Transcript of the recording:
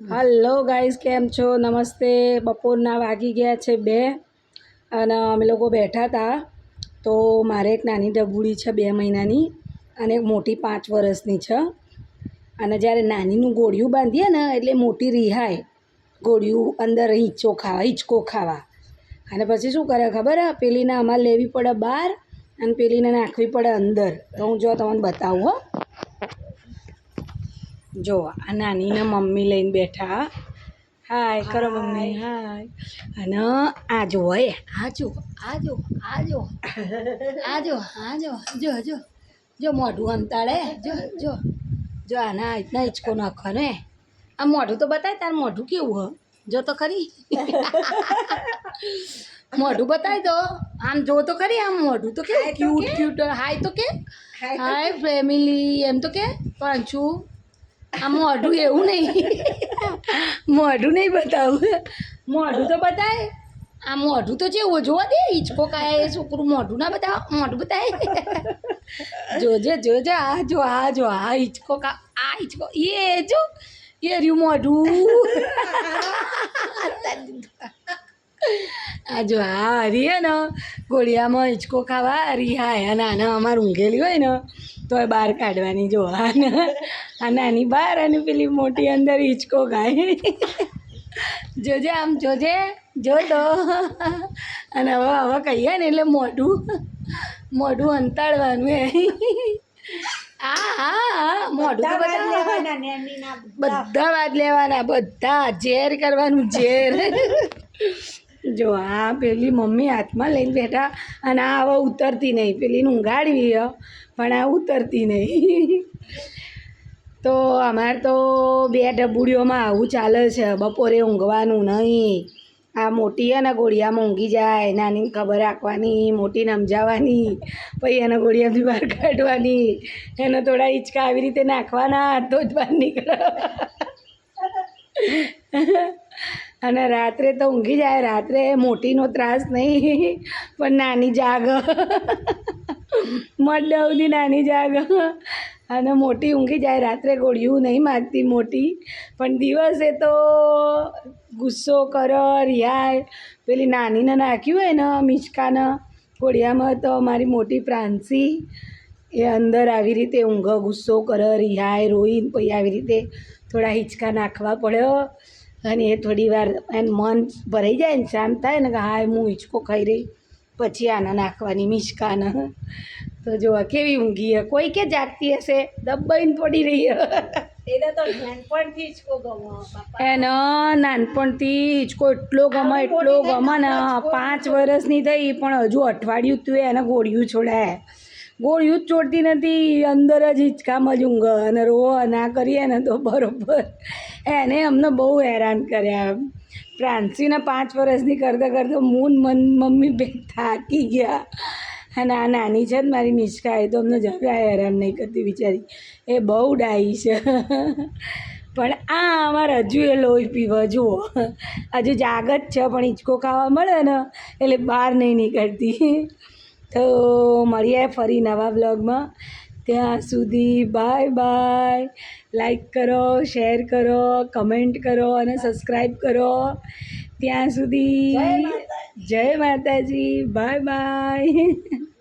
Hello guys, કેમ છો? નમસ્તે. બપોરના વાગી ગયા છે 2 અને અમે લોકો બેઠા હતા. તો મારે એક નાની ડબુડી છે 2 મહિનાની અને એક મોટી 5 વર્ષની છે. અને જ્યારે નાનીનું ગોળિયું બાંધીએ ને એટલે મોટી રિહાય ગોળિયું અંદર હિંચકો ખાવા. અને પછી શું કરે ખબર? પેલીને અમારે લેવી પડે બહાર અને પેલીને નાખવી પડે અંદર. તો હું જો તમને બતાવું હો. જો આ નાનીને મમ્મી લઈને બેઠા. હાય કરો મમ્મી, હાય. અને આ જો આ જો આ જો આ જો આ જો આ જો જો જો જો મોઢું અંતાળે. જો જો જો આના રીતના હિંચકો નાખવાનો. આ મોઢું તો બતાય, તાર મોઢું કેવું હ? જો તો ખરી. મોઢું બતાવી દો આમ, જો તો ખરી આમ મોઢું તો કેવું ક્યુટ ક્યુટ. હાય તો કે, હાય ફેમિલી એમ તો કે. પાંચું આ મોઢું એવું નહીં. મોઢું નહીં બતાવું, મોઢું તો બતાય. આ મોઢું તો જેવું જોવા દે. હિંચકો ખાય એ છોકરું મોઢું ના બતાવ, મોઢું બતાય. જોજે જોજે, આ જો આ જો આ હિંચકો ખા, આ હિંચકો એ જો એ રહ્યું મોઢું. આ જો આ હરી હે ને ગોળિયામાં હિંચકો ખાવા રિહાય. અને આને અમારે ઊંઘેલી હોય ને તો એ બહાર કાઢવાની. જો આ નાની બહાર અને પેલી મોટી અંદર હિંચકો ખાય. જોજે આમ, જોજે જો તો. અને હવે કહીએ ને એટલે મોઢું અંતાડવાનું. હા હા હા, મોઢું તો બધા વાત લેવાના, બધા ઝેર કરવાનું, ઝેર. જો આ પેલી મમ્મી હાથમાં લઈને બેઠા અને આ હવે ઉતરતી નહીં. પેલીને ઊંઘાડવી પણ આ ઉતરતી નહીં. તો અમારે તો 2 ડબુડીઓમાં આવું ચાલે છે. બપોરે ઊંઘવાનું નહીં. આ મોટી હે ને ગોળિયામાં ઊંઘી જાય, નાનીને ખબર રાખવાની, મોટીને સમજાવવાની, પછી એને ગોળિયામાંથી બહાર કાઢવાની, એને થોડા હિંચકા આવી રીતે નાખવાના તો જ બહાર નીકળે. અને રાત્રે તો ઊંઘી જાય. રાત્રે મોટીનો ત્રાસ નહીં પણ નાની જાગ. મોડે સુધી નાની જાગ અને મોટી ઊંઘી જાય. રાત્રે ગોળિયું નહીં માગતી મોટી, પણ દિવસે તો ગુસ્સો કરો રિહાય. પેલી નાનીને નાખ્યું હોય ને મિચકાને ગોળિયામાં તો મારી મોટી પ્રાંસી એ અંદર આવી રીતે ઊંઘ, ગુસ્સો કરે, રિહાય, રોઈને પછી આવી રીતે થોડા હિંચકા નાખવા પડ્યો. અને એ થોડી વાર એને મન ભરાઈ જાય ને શાંત થાય ને કે હા હું હિંચકો ખાઈ રહી, પછી આને નાખવાની મિચકાને. તો જો કેવી ઊંઘી હે. કોઈ કે જાગતી હશે, દબાઈને પડી રહી. એને નાનપણથી હિંચકો એટલો ગમે ને. 5 વર્ષની થઈ પણ હજુ અઠવાડિયું તું એને ગોળિયું છોડાય. ગોળિયું જ છોડતી નથી, અંદર જ હિંચકામાં જ ઊંઘ. અને રોવો ના કરીએ ને તો બરાબર. એને અમને બહુ હેરાન કર્યા. પ્રાંસીને 5 વર્ષની કરતાં મમ્મી બે થાકી ગયા. અને આ નાની છે ને મારી મિચકા, એ તો અમને જરા હેરાન નહીં કરતી બિચારી. એ બહુ ડાઈ છે. પણ આ અમારે હજુ એ લોહી પીવા જુઓ, હજુ જાગ જ છે. પણ હિંચકો ખાવા મળે ને એટલે બહાર નહીં નીકળતી. તો મળીએ ફરી નવા બ્લોગમાં. ત્યાં સુધી બાય બાય. લાઈક કરો, શેર કરો, કમેન્ટ કરો અને સબસ્ક્રાઈબ કરો. ત્યાં સુધી જય માતાજી. Bye bye.